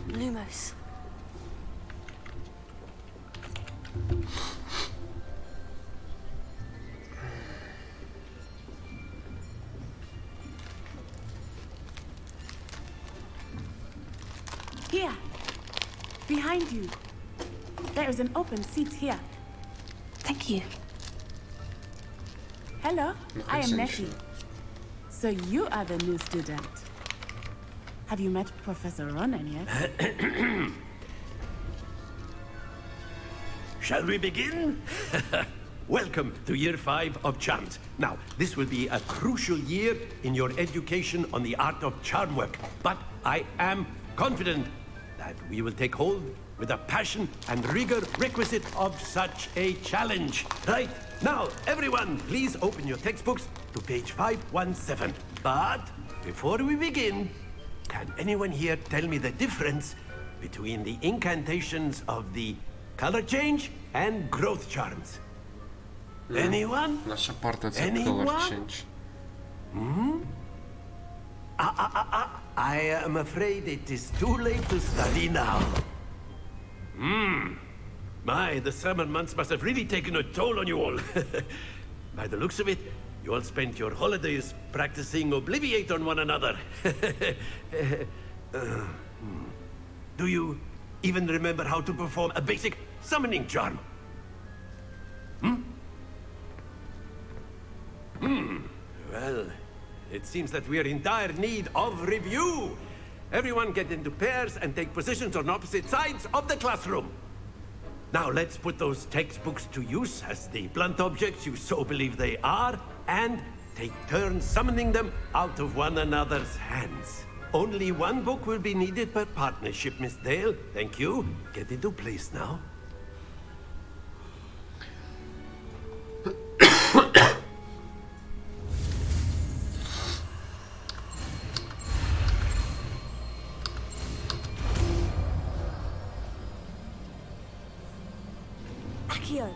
Lumos. Here. Behind you. There is an open seat here. Thank you. Hello, I am Sense. Nettie. So you are the new student. Have you met Professor Ronan yet? Shall we begin? Welcome to Year 5 of Charms. Now, this will be a crucial year in your education on the art of charm work. But I am confident that we will take hold with the passion and rigor requisite of such a challenge. Right? Now, everyone, please open your textbooks to page 517. But before we begin, can anyone here tell me the difference between the incantations of the color change and growth charms? Anyone? Lascia parte del Anyone? color change. I am afraid it is too late to study now. My, the summer months must have really taken a toll on you all. By the looks of it, you all spent your holidays practicing Obliviate on one another. Do you even remember how to perform a basic summoning charm? Well, it seems that we are in dire need of review. Everyone get into pairs and take positions on opposite sides of the classroom. Now let's put those textbooks to use as the blunt objects you so believe they are, and take turns summoning them out of one another's hands. Only one book will be needed per partnership, Miss Dale. Thank you. Get into place now. Accio.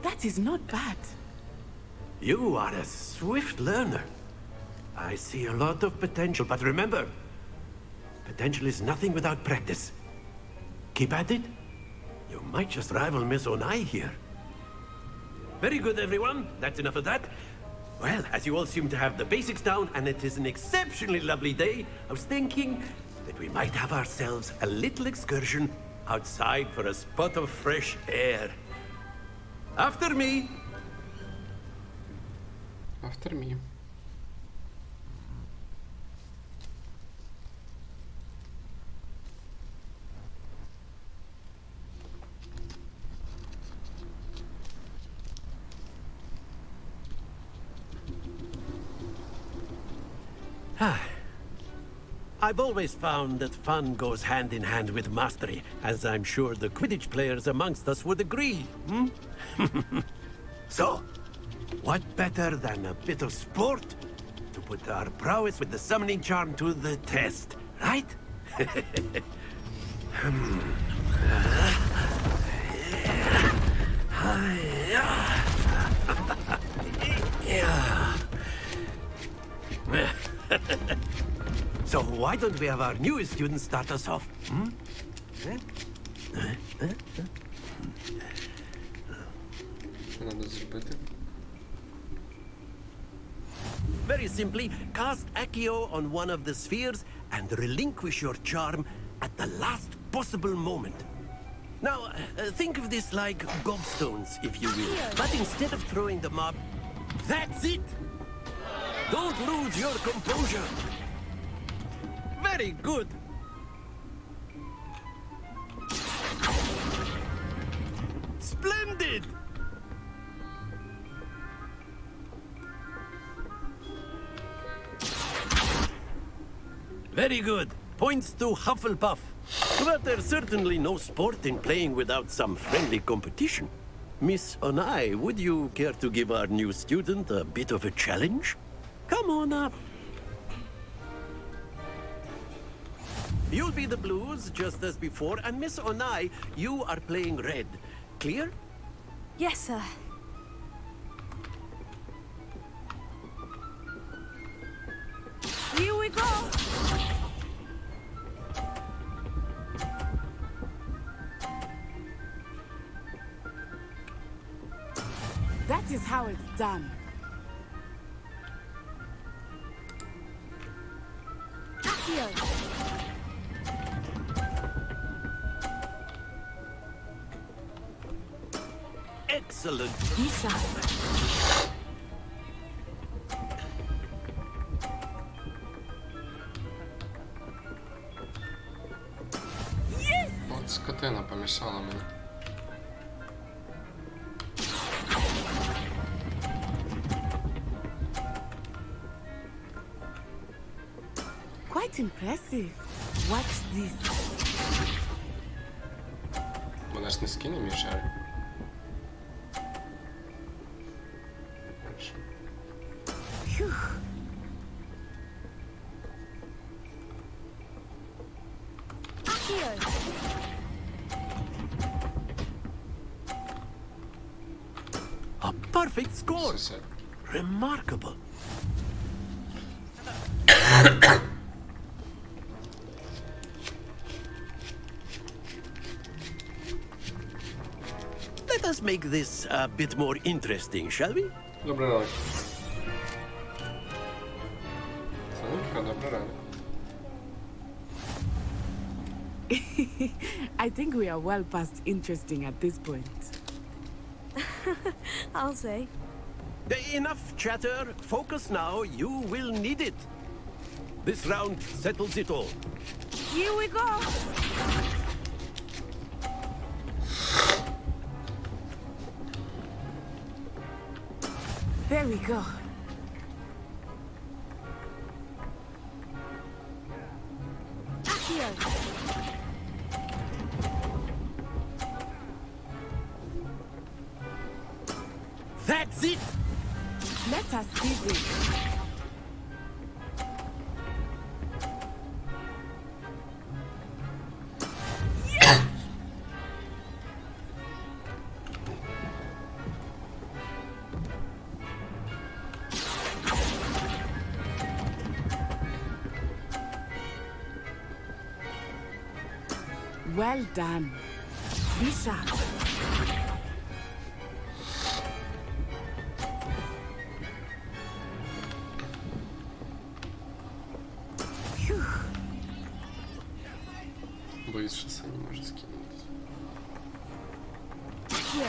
That is not bad. You are a swift learner. I see a lot of potential, but remember, potential is nothing without practice. Keep at it. You might just rival Miss Onai here. Very good, everyone. That's enough of that. Well, as you all seem to have the basics down, and it is an exceptionally lovely day, I was thinking that we might have ourselves a little excursion outside for a spot of fresh air. After me. After me. I've always found that fun goes hand in hand with mastery, as I'm sure the Quidditch players amongst us would agree, So, what better than a bit of sport to put our prowess with the summoning charm to the test, right? So why don't we have our newest student start us off? Що надо зробити? Very simply, cast Accio on one of the spheres and relinquish your charm at the last possible moment. Now, think of this like gobstones, if you will. But instead of throwing them up, that's it! Don't lose your composure! Very good! Splendid! Very good. Points to Hufflepuff. But there's certainly no sport in playing without some friendly competition. Miss Onai, would you care to give our new student a bit of a challenge? Come on up. You'll be the blues, just as before, and Miss Onai, you are playing red. Clear? Yes, sir. Here we go! That is how it's done. Accio! Excellent. Be sharp. От скотина помішала мені. Quite impressive. Watch this. Вона ж не скине мій шарик. Хорошо. Phew. Accio! A perfect score. Сосед. Remarkable. Let us make this a bit more interesting, shall we? Добрий ранок. Сонечка, добрий ранок. I think we are well past interesting at this point. I'll say. Enough chatter. Focus now. You will need it. This round settles it all. Here we go! There we go. Accio! That's it. Let us see this. Well done. Be sharp. Phew. Боюсь, що це не може скинути. Accio!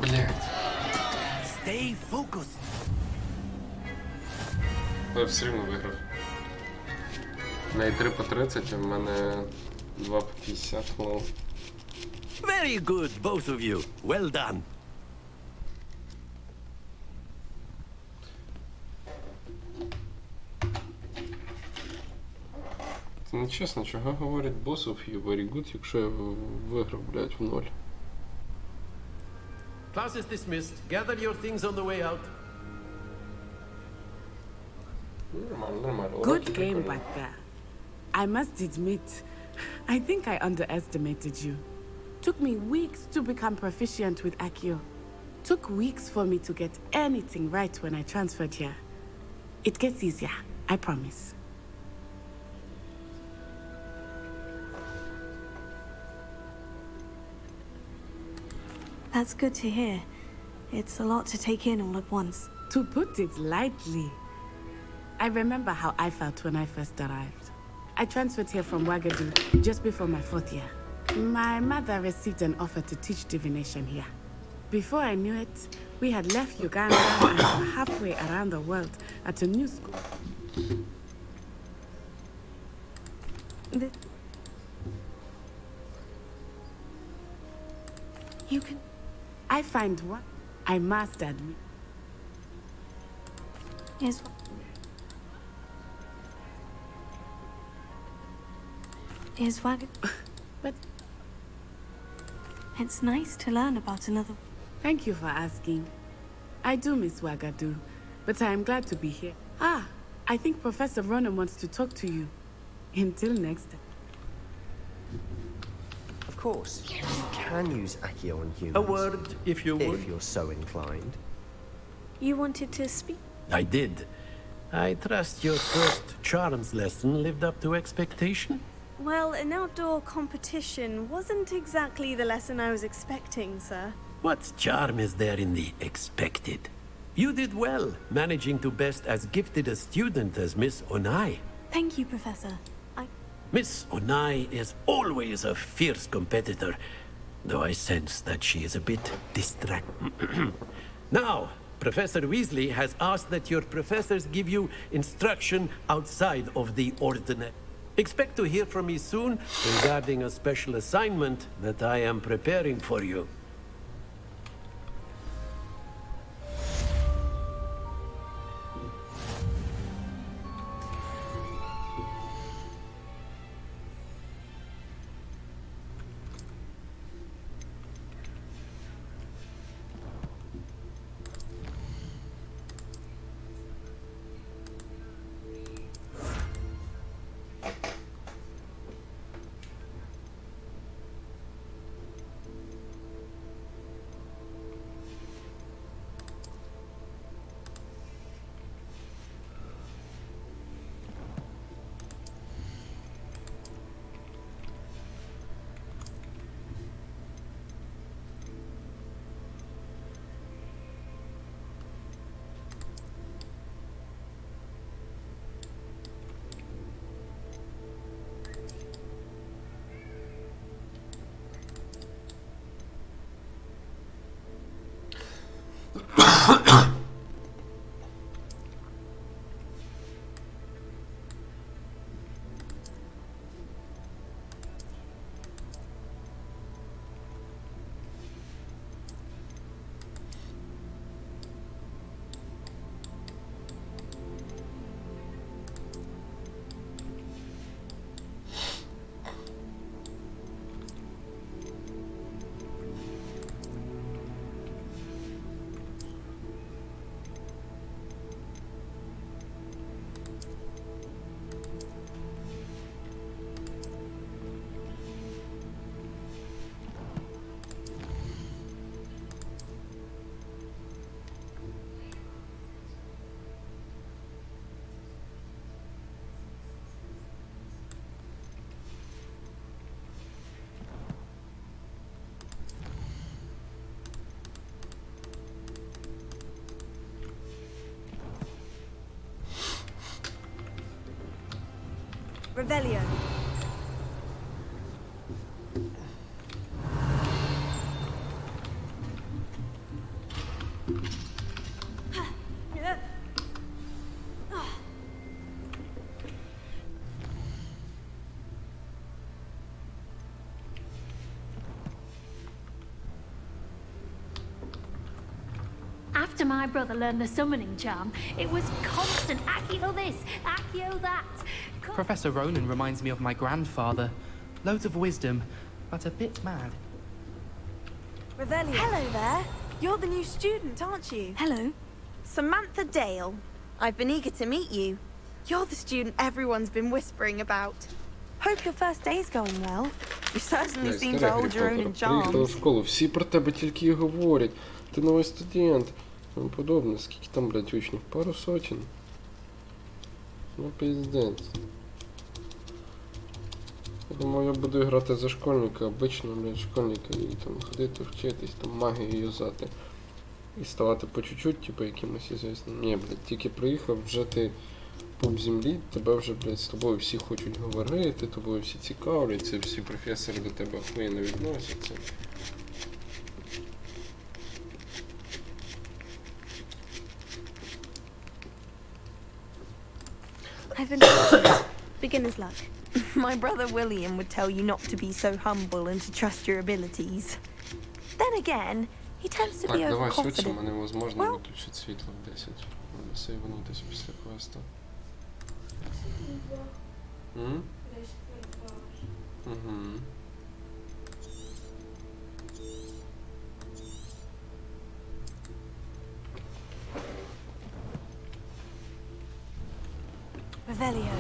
Блять. Stay focused. Я все рівно виграв. В неї 3 по 30, а в мене 2 по 50, лол. Very good, both of you. Well done. Це не чесно, чого говорять boss of you very good, якщо я виграв, блять, в 0. Class is dismissed. Gather your things on the way out. Нормально, нормально. Good Уроки game прикольні. back there. I must admit, I think I underestimated you. Took me weeks to become proficient with Accio. Took weeks for me to get anything right when I transferred here. It gets easier, I promise. That's good to hear. It's a lot to take in all at once. To put it lightly, I remember how I felt when I first arrived. I transferred here from Ouagadougou just before my 4th year. My mother received an offer to teach divination here. Before I knew it, we had left Uganda and were halfway around the world at a new school. You can... I find one, I must admit. Is... Is Ouagadougou... But It's nice to learn about another... thank you for asking. I do miss Ouagadougou, but I am glad to be here. Ah, I think Professor Ronan wants to talk to you. Until next time. Of course, you can use Accio on humans. A word, if you would. If you're so inclined. You wanted to speak? I did. I trust your first charms lesson lived up to expectation? Well, an outdoor competition wasn't exactly the lesson I was expecting, sir. What charm is there in the expected? You did well, managing to best as gifted a student as Miss Onai. Thank you, Professor. Miss Onai is always a fierce competitor, though I sense that she is a bit distracted. Now, Professor Weasley has asked that your professors give you instruction outside of the ordinary. Expect to hear from me soon regarding a special assignment that I am preparing for you. Revelio. After my brother learned the summoning charm, it was constant Accio this, Accio that. Professor Ronan reminds me of my grandfather. Loads of wisdom, but a bit mad. Revelio. Hello there. You're the new student, aren't you? Hello. Samantha Dale. I've been eager to meet you. You're the student everyone's been whispering about. Hope your first day's going well. You certainly seem to hold your own in Приїхала в charms. школу, всі про тебе тільки і говорять. Ти новий студент. Тому подобне. Скільки там, блядь, учнів? Пару сотень. Ну, пиздець. Я думав, я буду грати за школьника, обичного, блядь, школьника, і там ходити, вчитись, там магію юзати. І ставати по чуть-чуть, типу, якимось ізвісним. Ні, блядь, тільки приїхав, вже ти пуп землі, тебе вже, блядь, з тобою всі хочуть говорити, тобою всі цікавляться, всі професори до тебе охуєнно відносяться. I've been fortunate. Beginner's luck. My brother William would tell you not to be so humble and to trust your abilities. Then again, he tends to Так, be давай швидше, overconfident. мене невозможно Well- виключити світло в 10. Треба сейванутися після квесту. М? Угу. Revelio.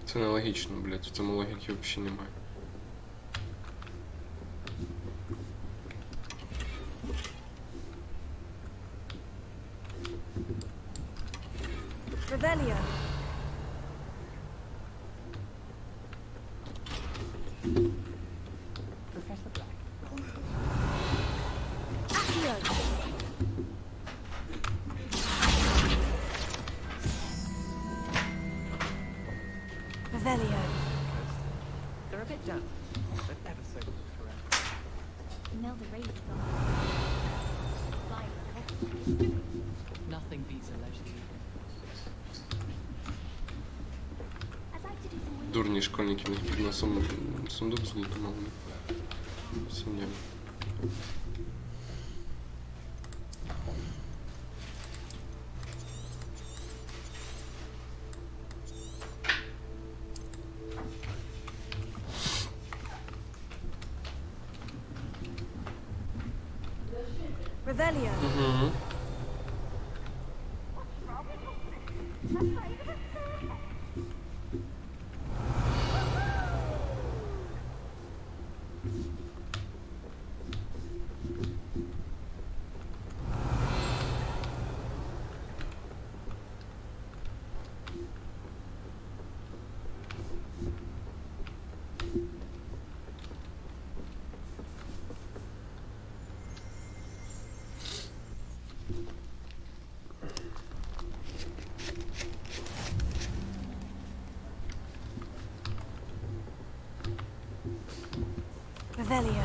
Це нелогічно, блядь, в цьому логіки взагалі немає. Revelio. Professor Black. Accio. Revelio. They're a bit damp, but ever so correct. Imelda raised them. Nothing beats a legendary. I'd like to do some window. Дурні школьники, міг під носом сундук з лутом, а вони сумнівно. Revelio. Угу. Revelio.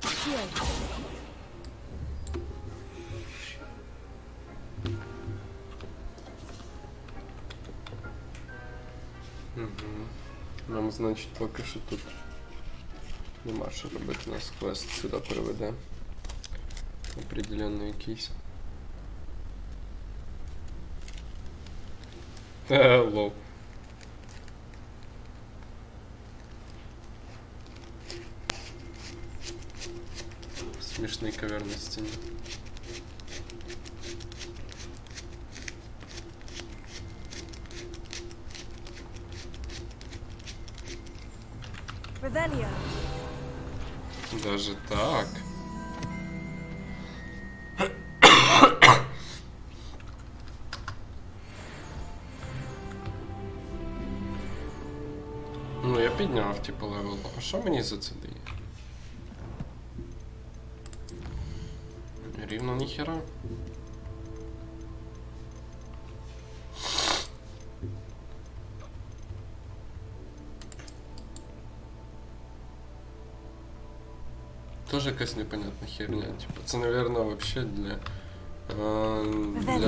Accio. Нам, значить, поки що тут нема що робити, нас квест сюди переведе. Определенно якийсь. Лол. Смішний ковер на стіні. Revelio. Даже так. Ну, я підняв, типу, левел. А що мені за це дає? Рівно ніхера. Тоже якась непонятна херня. Типа, це, наверное, вообще для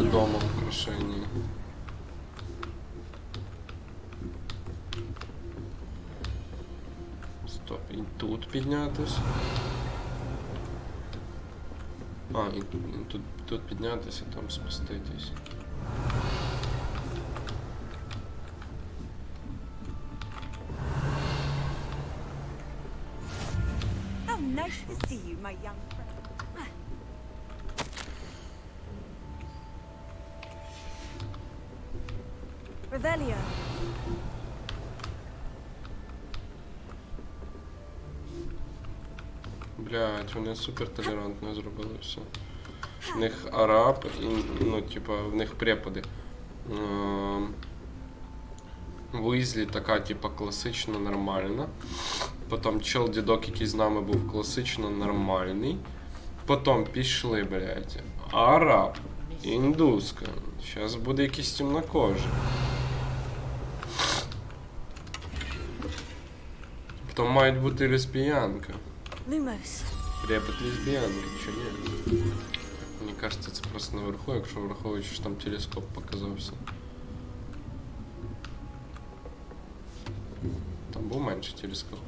дома украшення. Стоп, і тут піднятись. А, і тут піднятися, там спуститись. Nice to see you, my young friend. Revelio. Блять, вони супер толерантно зробили все. В них араб і, ну, типа, в них препади. Уізлі така, типа, класично нормальна. Потім чел-дідок, який з нами був класично нормальний. Потім пішли, блядь, араб, індуска. Зараз буде якийсь темнокожий. Потім мають бути лесбіянка. Lumos. Препод лесбіянки, чи ні? Мені кажется, це просто наверху, якщо враховуючи, що там телескоп показався. Там був менший телескоп.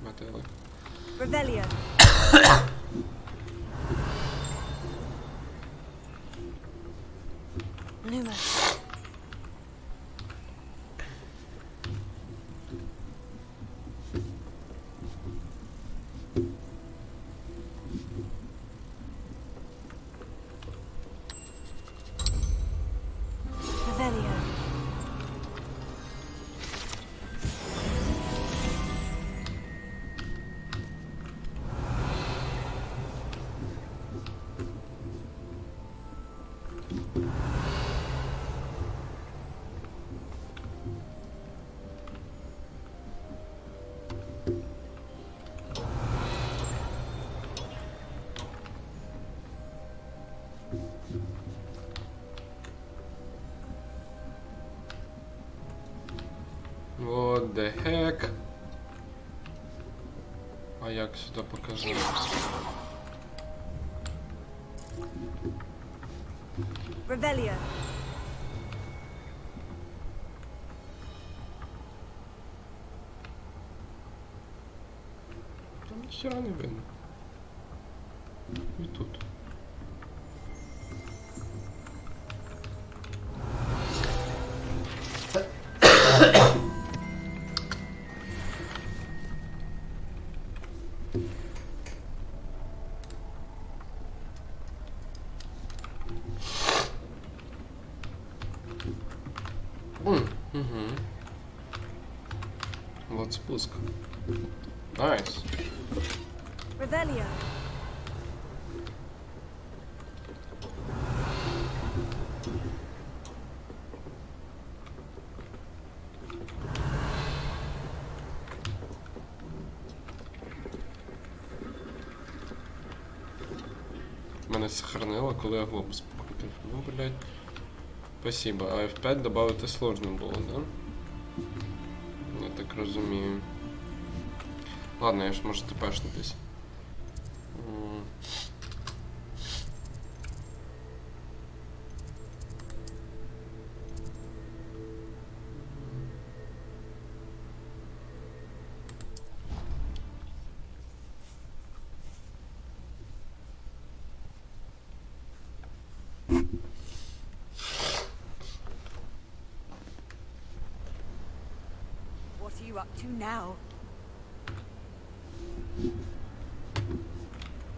Метелик. Revelio. Lumos. Revelio. What the heck? А як сюди показати? Revelio. Там ніхера не видно. І тут. Вот спуск. Найс. Revelio. Мене сохранило, коли я глобус покрутив. Ну, блядь. Спасибо. А F5 добавити сложно було, да? Я так розумію. Ладно, я ж можу тепешнутись. What are you up to now?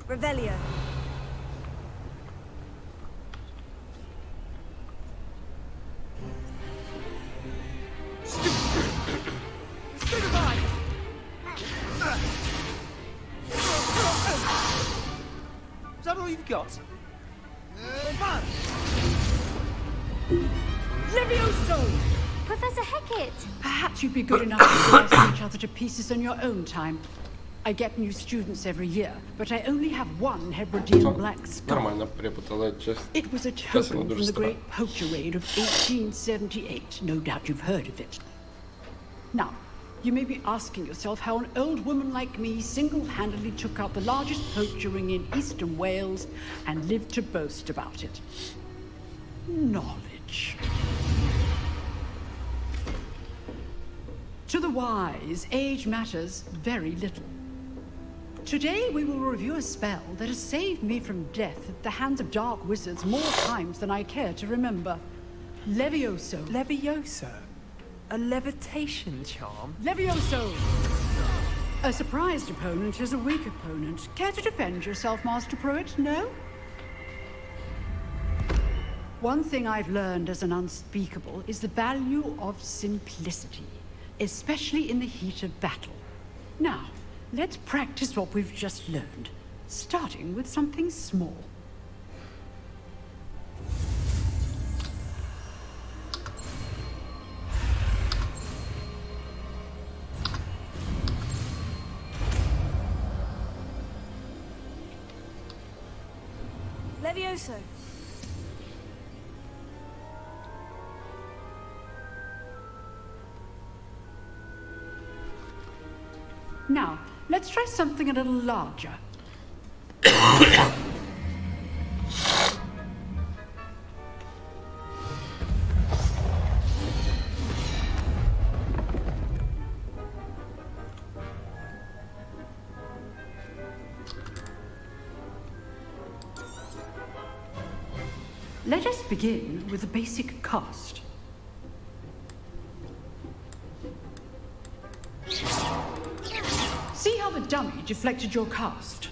Revelio. all you've got? Levioso! Professor Hecat! Perhaps you'd be good enough to slice each other to pieces in your own time. I get new students every year, but I only have one Hebridean black skull. Нормально перепутала, честно. It was a token from the Great Poacher Raid of 1878. No doubt you've heard of it. Now, you may be asking yourself how an old woman like me single-handedly took out the largest poacher ring in eastern Wales and lived to boast about it. Knowledge. To the wise, age matters very little. Today we will review a spell that has saved me from death at the hands of dark wizards more times than I care to remember. Levioso. Levioso? A levitation charm? Levioso! A surprised opponent is a weak opponent. Care to defend yourself, Master Pruitt? No? One thing I've learned as an unspeakable is the value of simplicity, especially in the heat of battle. Now, let's practice what we've just learned, starting with something small. Levioso. Now, let's try something a little larger. Let us begin with a basic cast. See how the dummy deflected your cast?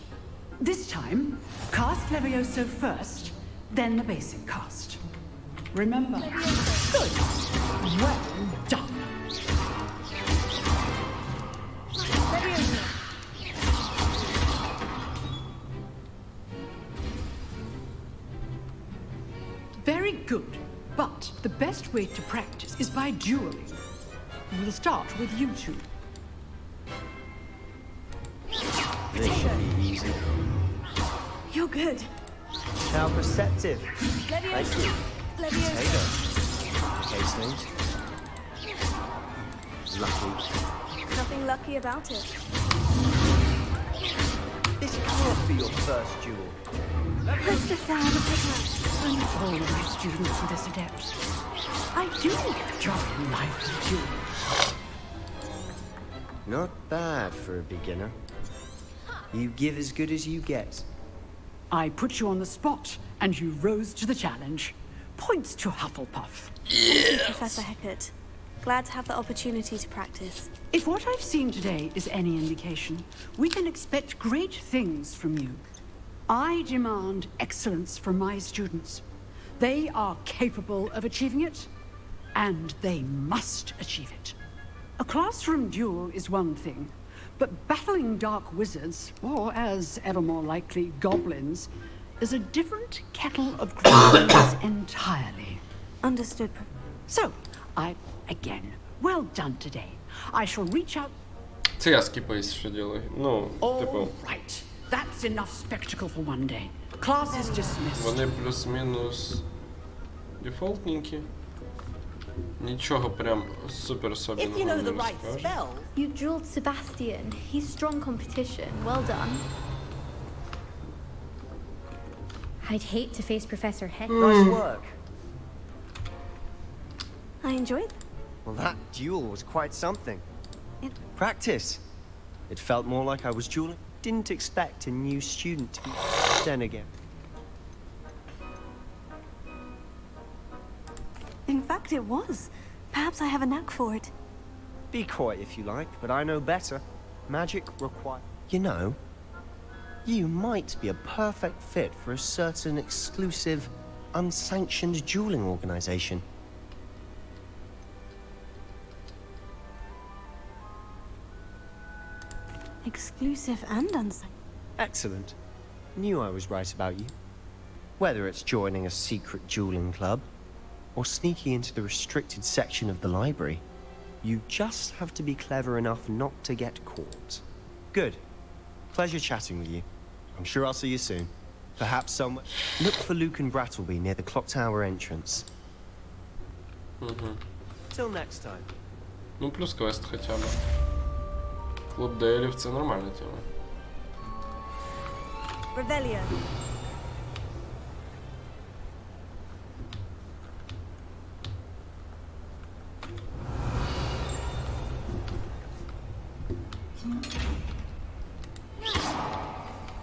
This time, cast Levioso first, then the basic cast. Remember? Good. Well done. Very good. But the best way to practice is by dueling. We'll start with you two. This should be easy. You're good. How perceptive. Levioso. Thank you. Levioso. Case names. Lucky. Nothing lucky about it. This can't be your first duel. Just a sound of pickup. And all of my students are this adept. I do get a job in life with you. Not bad for a beginner. You give as good as you get. I put you on the spot, and you rose to the challenge. Points to Hufflepuff. Thank you, Professor Hecat. Glad to have the opportunity to practice. If what I've seen today is any indication, we can expect great things from you. I demand excellence from my students. They are capable of achieving it, and they must achieve it. A classroom duel is one thing, but battling dark wizards, or as ever more likely, goblins, is a different kettle of gravy entirely. Understood. So, again, well done today. I shall reach out. Це я скіпаюсь, що ділаю. Ну, типу, All right. That's enough spectacle for one day. Class is dismissed. вони плюс-мінус дефолтненькі. Нічого прям супер особенного не розкажу. You drilled Sebastian. He's strong competition. Well done. I'd hate to face Professor Heck. Nice work. I enjoyed it. Well, that duel was quite something. Practice. It felt more like I was dueling. Didn't expect a new student to be... Then again. In fact, it was. Perhaps I have a knack for it. Be coy if you like, but I know better. Magic requires... You know, you might be a perfect fit for a certain exclusive, unsanctioned dueling organization. Exclusive and unsanctioned. Excellent. knew I was right about you. Whether it's joining a secret dueling club, or sneaking into the restricted section of the library, you just have to be clever enough not to get caught. Good. Pleasure chatting with you. I'm sure I'll see you soon. Perhaps somewhere. Look for Luke and Brattleby near the clock tower entrance. Till next time. Ну, плюс квест хоча б. Клуб Дейлів — це нормальна тема. Revelio.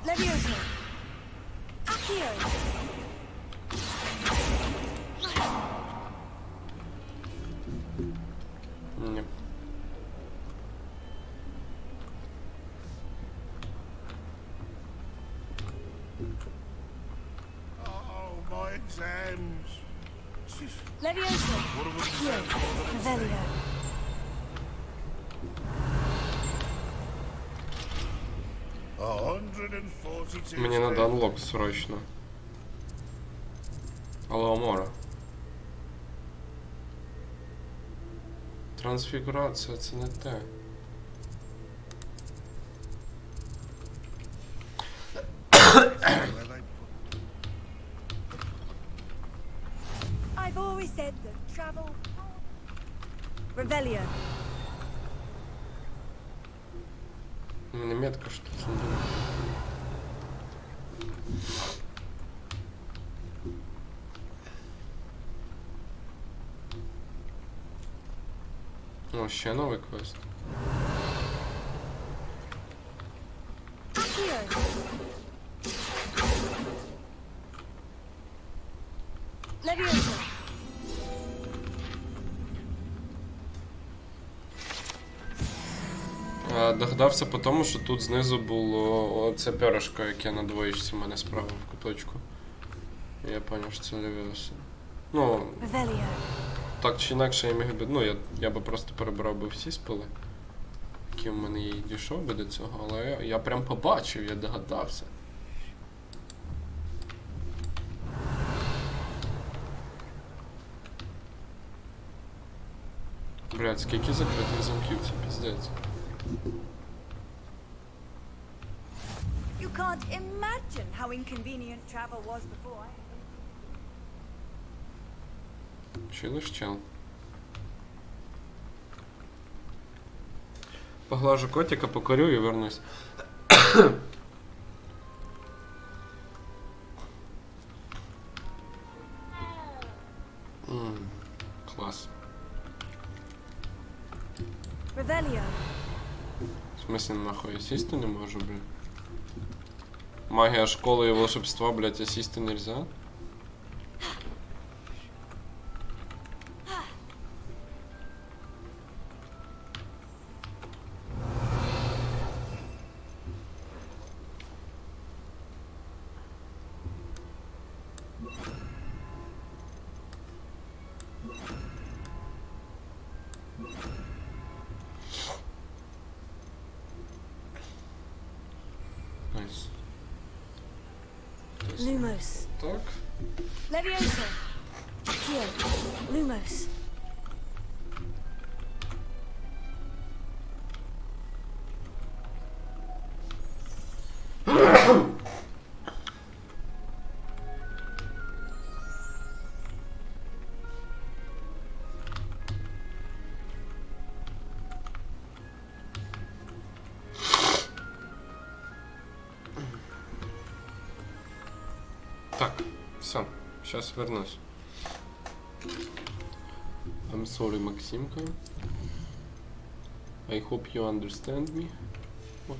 Levioso. Accio. Ні. Oh, my exams. Levioso. Accio. Revelio. Мені надо анлок срочно. Алеомора. Трансфігурація — це не те. I've always said that travel. Revelio. У мене метка, що це не думаю. О, ще новий квест. Accio. Levioso. Догадався по тому, що тут знизу було оце перышко, яке на двоєчці в мене справа в куточку. Я поняв, що це Левіоса. Ну, Revelio. так чи інакше я міг би, ну, я би просто перебирав би всі спили, які в мене є, і дійшов би до цього, але я прям побачив, я догадався. Блядь, скільки закритих замків, це піздець. You can't imagine how inconvenient travel was before. Чуєш, чел? Поглажу котика, покорю і вернусь. Клас. Revelio. В смысле, нахуй, я сісти не можу, блядь? Магия школы и волшебства, блядь, а сісти нельзя? Найс. Lumos. Так. Levioso. Accio. Lumos. Так, все, сейчас вернусь. I'm sorry, Максимка. I hope you understand me. Ой.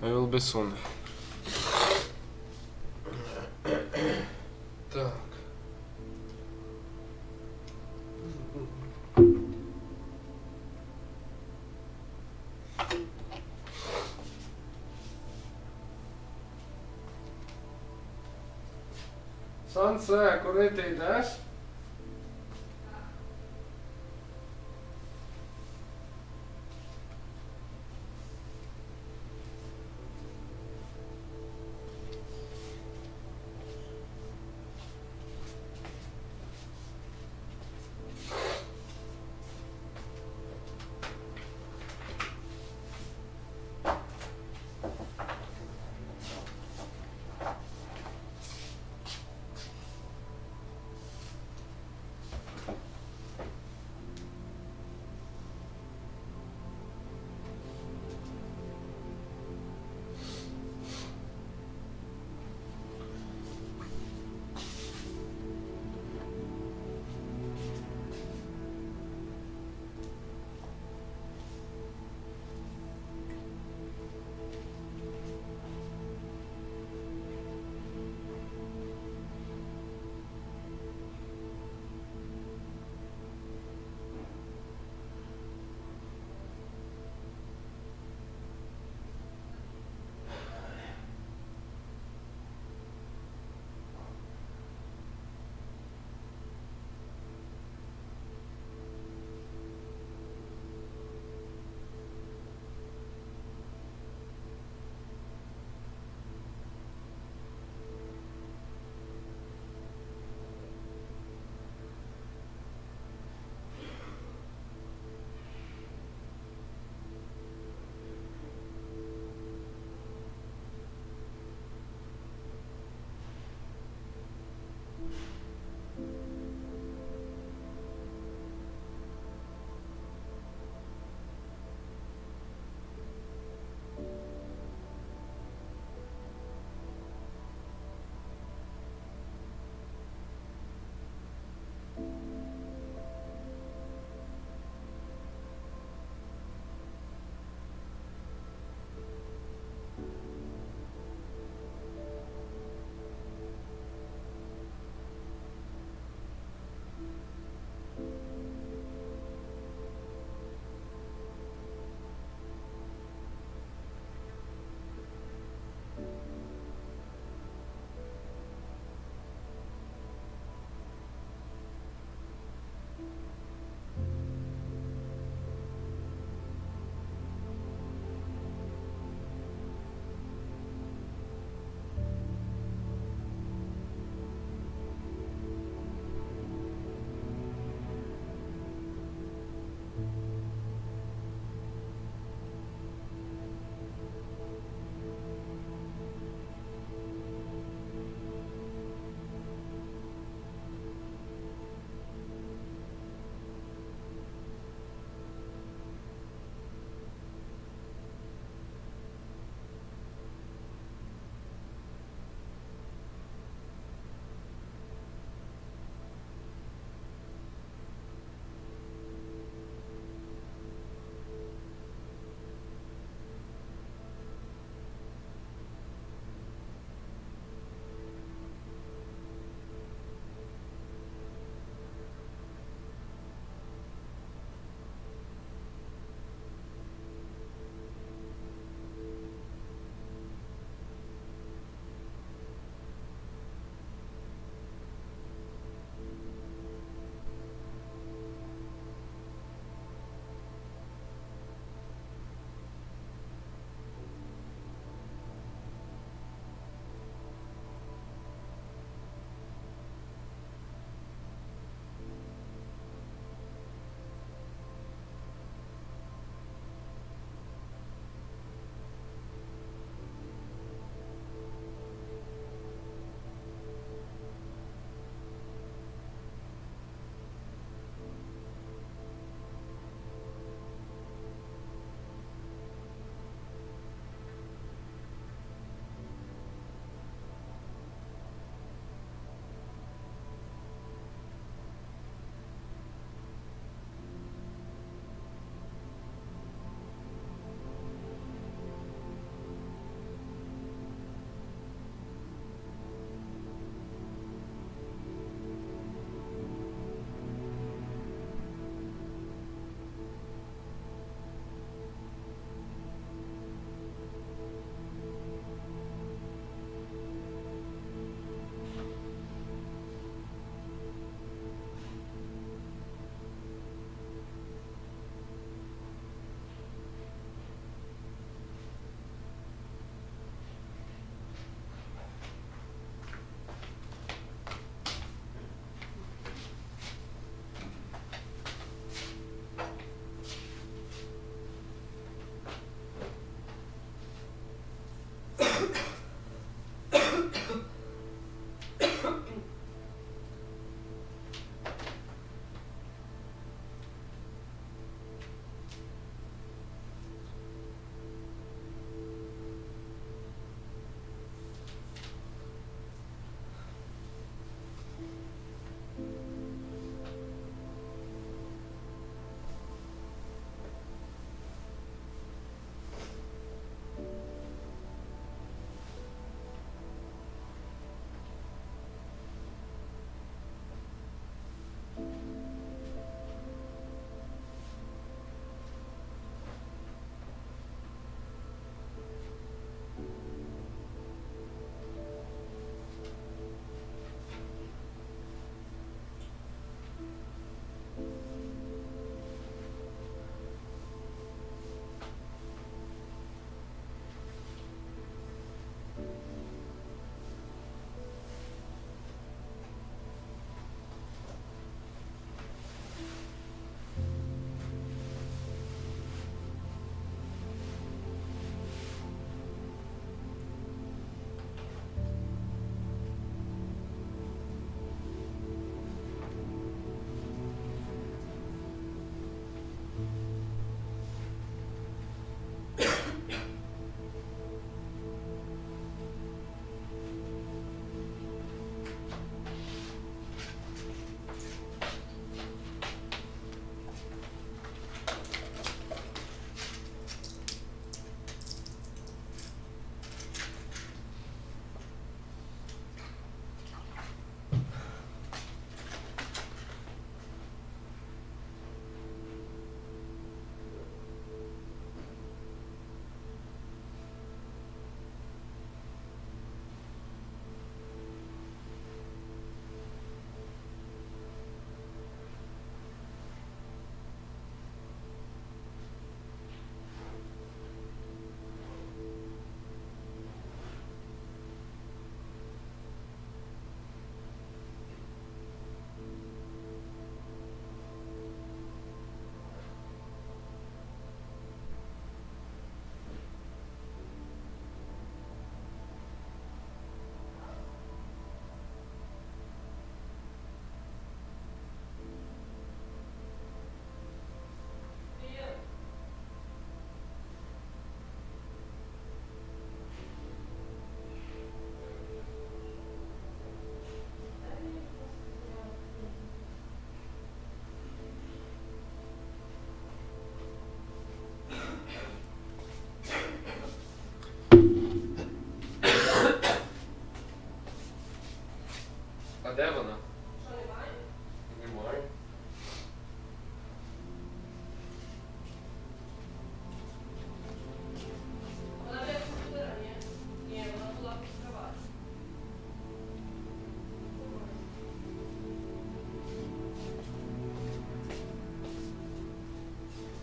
I will be soon. Так. Сонце, куди ти йдеш?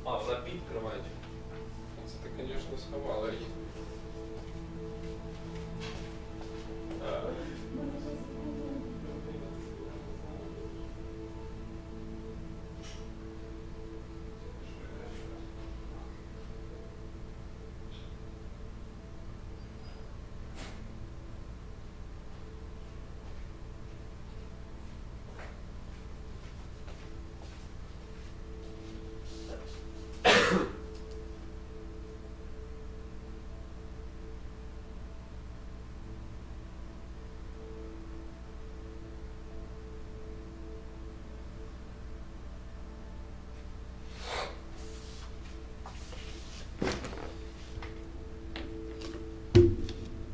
А, вона під кроватью. Це ти, звісно, сховала її.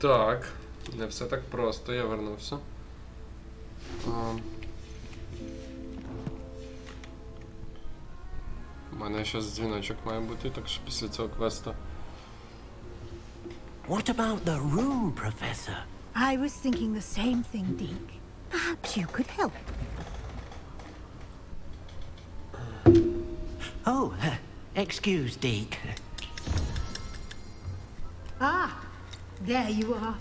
Так, не все так просто, я вернувся. У мене зараз дзвіночок має бути, так що після цього квесту. What about the room, Professor? I was thinking the same thing, Deke. Perhaps you could help. Oh, excuse, Deke. Ah, there you are.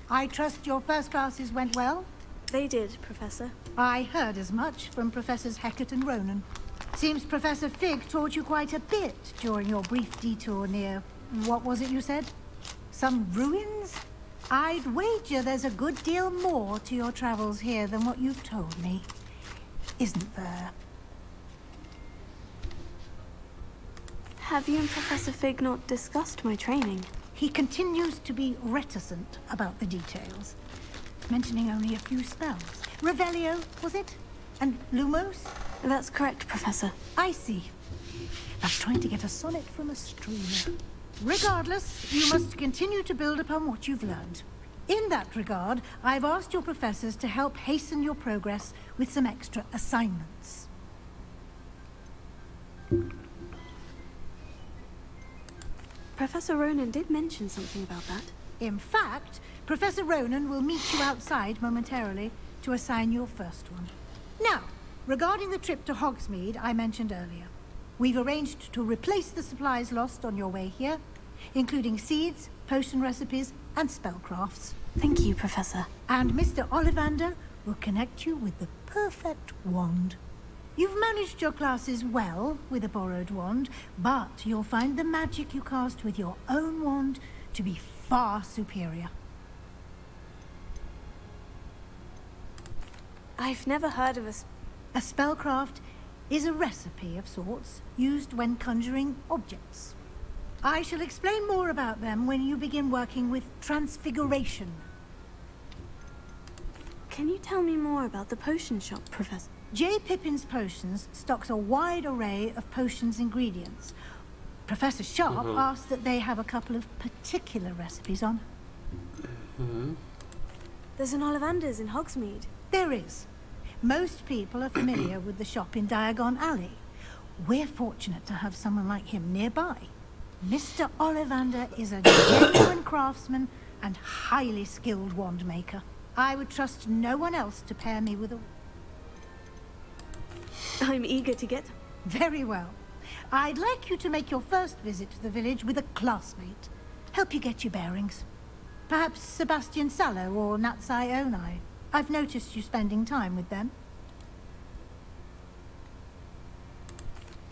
I trust your first classes went well? They did, Professor. I heard as much from Professors Hecat and Ronan. Seems Professor Fig taught you quite a bit during your brief detour near... what was it you said? Some ruins? I'd wager there's a good deal more to your travels here than what you've told me. Isn't there? Have you and Professor Fig not discussed my training? He continues to be reticent about the details, mentioning only a few spells. Revelio, was it? And Lumos? That's correct, Professor. I see. Like trying to get a sonnet from a streamer. Regardless, you must continue to build upon what you've learned. In that regard, I've asked your professors to help hasten your progress with some extra assignments. Professor Ronan did mention something about that. In fact, Professor Ronan will meet you outside momentarily to assign your first one. Now, regarding the trip to Hogsmeade I mentioned earlier, we've arranged to replace the supplies lost on your way here, including seeds, potion recipes, and spellcrafts. Thank you, Professor. And Mr. Ollivander will connect you with the perfect wand. You've managed your classes well with a borrowed wand, but you'll find the magic you cast with your own wand to be far superior. I've never heard of A spellcraft is a recipe of sorts used when conjuring objects. I shall explain more about them when you begin working with transfiguration. Can you tell me more about the potion shop, Professor? J. Pippin's Potions stocks a wide array of potions ingredients. Professor Sharp asked that they have a couple of particular recipes on. There's an Ollivander's in Hogsmeade. There is. Most people are familiar with the shop in Diagon Alley. We're fortunate to have someone like him nearby. Mr. Ollivander is a genuine craftsman and highly skilled wand maker. I would trust no one else to pair me with a... I'm eager to get... Very well. I'd like you to make your first visit to the village with a classmate. Help you get your bearings. Perhaps Sebastian Sallow or Natsai Onai. I've noticed you spending time with them.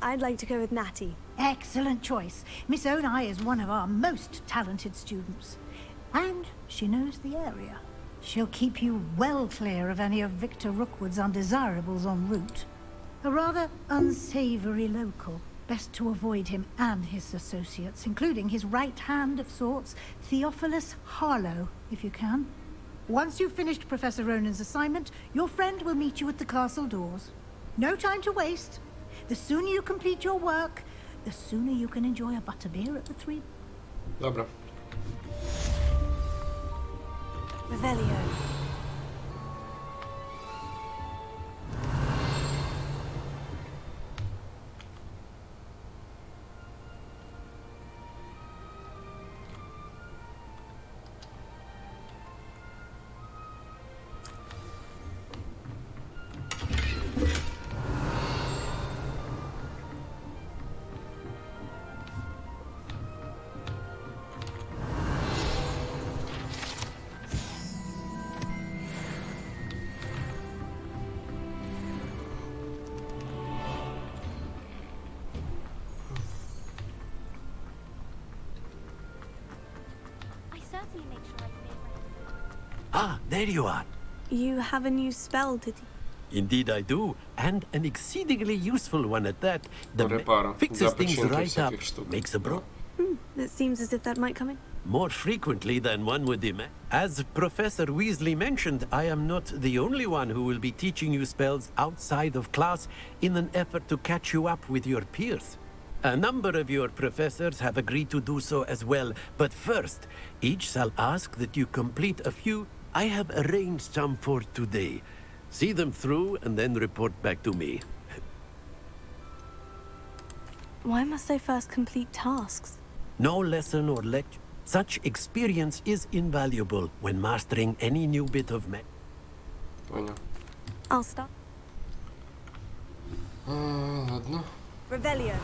I'd like to go with Natty. Excellent choice. Miss Onai is one of our most talented students. And she knows the area. She'll keep you well clear of any of Victor Rookwood's undesirables en route. A rather unsavory local. Best to avoid him and his associates, including his right hand of sorts, Theophilus Harlow, if you can. Once you've finished Professor Ronan's assignment, your friend will meet you at the castle doors. No time to waste. The sooner you complete your work, the sooner you can enjoy a butterbeer at the Three... Dobra. Revelio. Ah, there you are. You have a new spell to teach. Indeed I do, and an exceedingly useful one at that. The Reparo. fixes Для things починки right up, всяких штук. makes a bro. It seems as if that might come in. More frequently than one would imagine. As Professor Weasley mentioned, I am not the only one who will be teaching you spells outside of class in an effort to catch you up with your peers. A number of your professors have agreed to do so as well, but first, each shall ask that you complete a few. I have arranged some for today. See them through and then report back to me. Why must I first complete tasks? No lesson or lecture. Such experience is invaluable when mastering any new bit of magic. Понял. I'll start. Ладно. Revelio.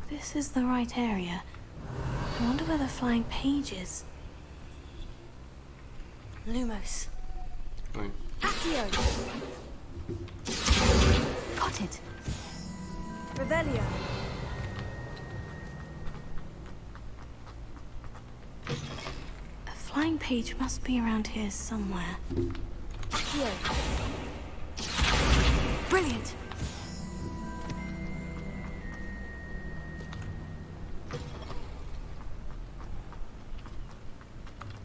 This is the right area. I wonder where the flying page is. Lumos. Ой. Accio. Got it. Revelio. A flying page must be around here somewhere. Accio. Brilliant.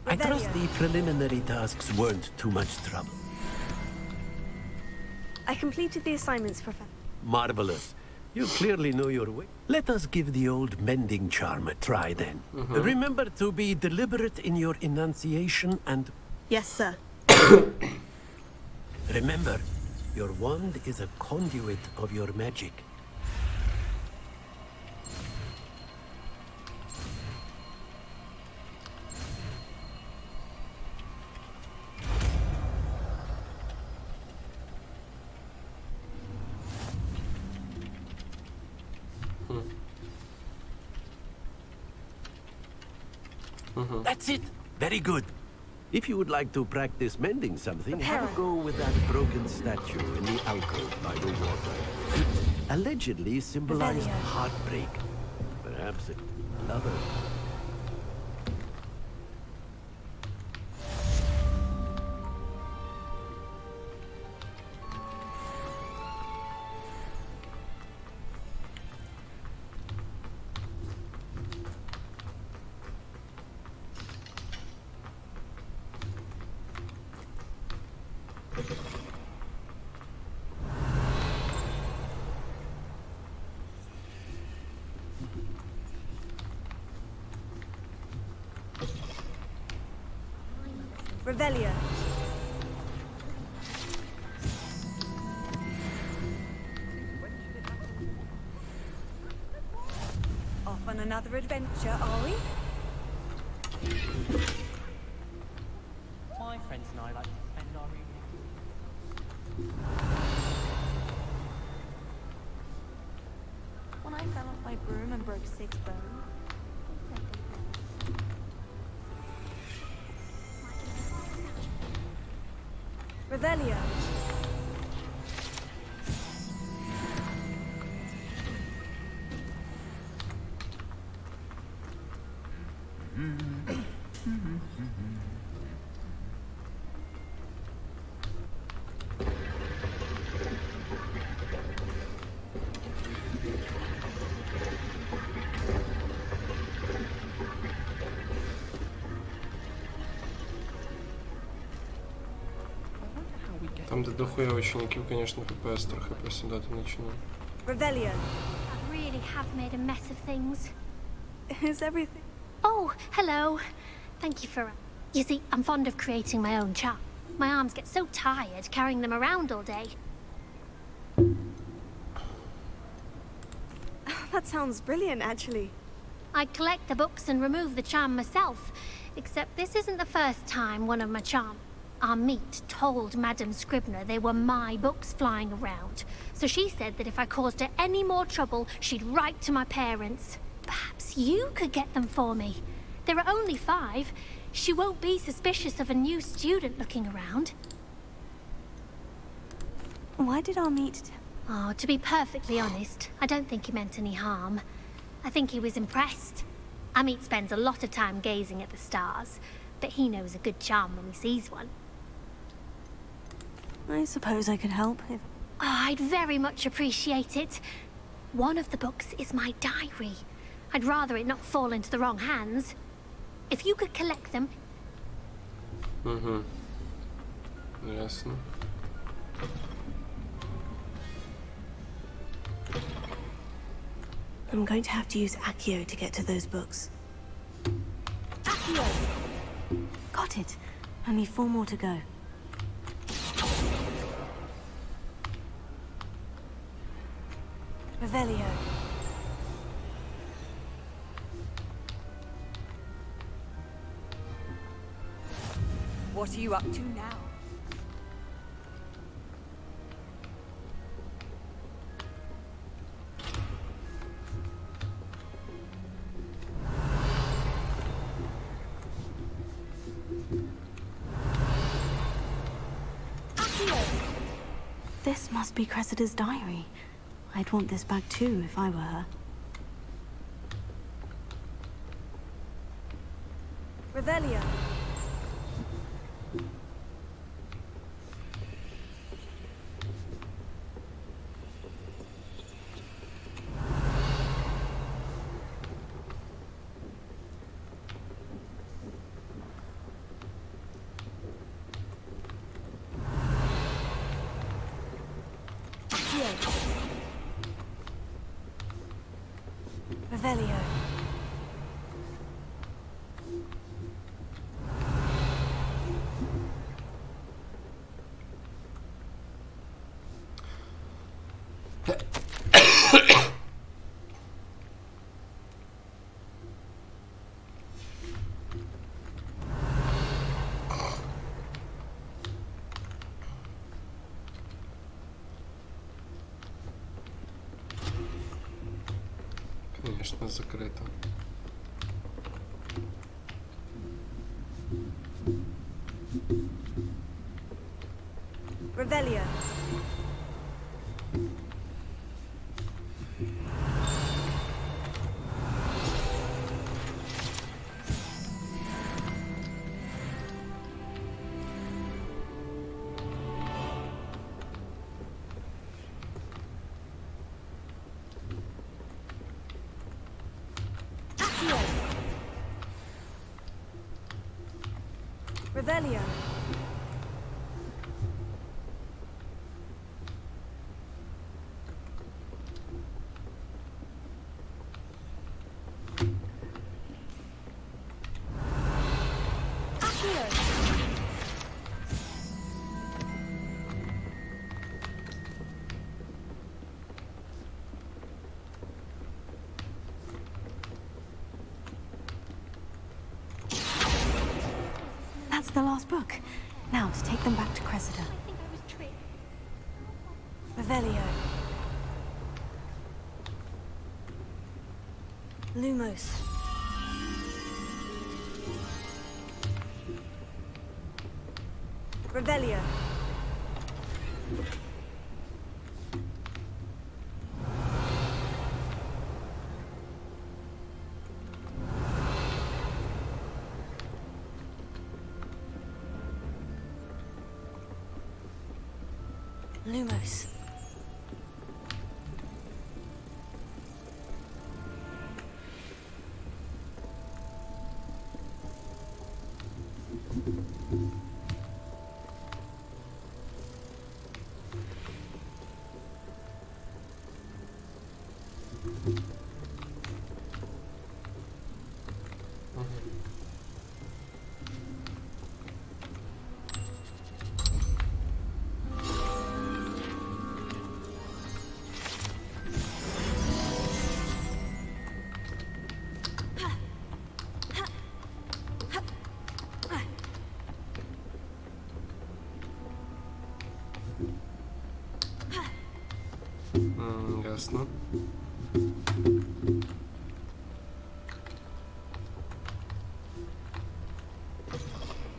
I trust the preliminary tasks weren't too much trouble. I completed the assignments, Professor. Marvelous. You clearly know your way. Let us give the old mending charm a try then. Remember to be deliberate in your enunciation and... Yes, sir. Remember, your wand is a conduit of your magic. That's it. Very good. If you would like to practice mending something, have a go with that broken statue in the alcove by the water. It allegedly symbolized heartbreak. Perhaps a lover. Revelio. Off on another adventure, are we? My friends and I like to spend our evenings. When I fell off my broom and broke 6 bones. Revelio. Там, де дохуя учеників, конечно, ППС трохи просідати починає. Revelio. I really have made a mess of things. Is everything? Oh, hello. Thank you for... You see, I'm fond of creating my own charm. My arms get so tired carrying them around all day. That sounds brilliant, actually. I collect the books and remove the charm myself. Except this isn't the first time one of my charm... Our meet told Madame Scribner they were my books flying around. So she said that if I caused her any more trouble, she'd write to my parents. Perhaps you could get them for me. There are only 5. She won't be suspicious of a new student looking around. Why did our meet... Oh, to be perfectly honest, I don't think he meant any harm. I think he was impressed. Amit spends a lot of time gazing at the stars, but he knows a good charm when he sees one. I suppose I could help if... Oh, I'd very much appreciate it. One of the books is my diary. I'd rather it not fall into the wrong hands. If you could collect them... Ясно. I'm going to have to use Accio to get to those books. Accio! Got it. Only 4 more to go. Revelio. What are you up to now? This must be Cressida's diary. I'd want this back too if I were her. Revelio. Revelio. Конечно, закрыто. Revelio. Revelio. That's the last book. Now to take them back to Cressida. Revelio. Lumos. Revelio. Lumos. Ясно.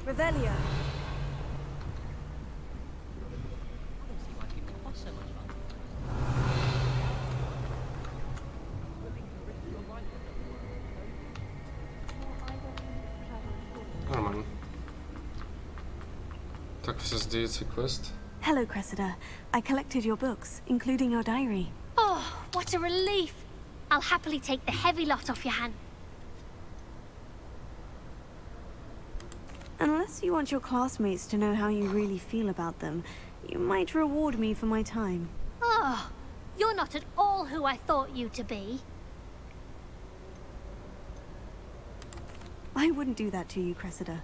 Revelio. Doesn't seem like it costs so much fun. Так, все здається квест. Hello, Cressida. I collected your books, including your diary. Oh, what a relief. I'll happily take the heavy lot off your hand. Unless you want your classmates to know how you really feel about them, you might reward me for my time. Oh, you're not at all who I thought you to be. I wouldn't do that to you, Cressida.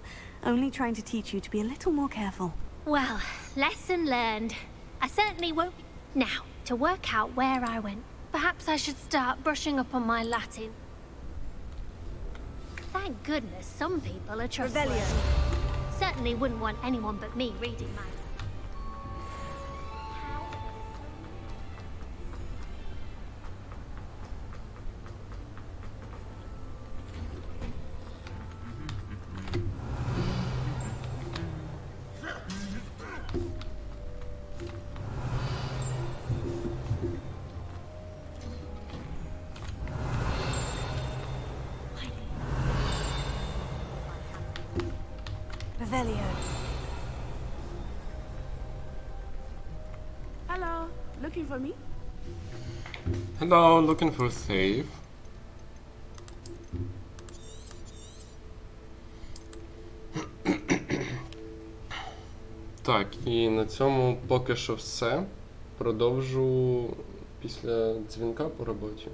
Only trying to teach you to be a little more careful. Well, lesson learned. I certainly won't. Now, to work out where I went, perhaps I should start brushing up on my Latin. Thank goodness some people are trustworthy. Certainly wouldn't want anyone but me reading mine. Revelio. Hello, looking for me? Hello, looking for save. Так, і на цьому поки що все. Продовжу після дзвінка по роботі.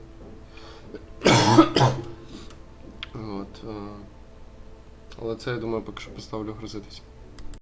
От. Але це, я думаю, поки що поставлю грузитись.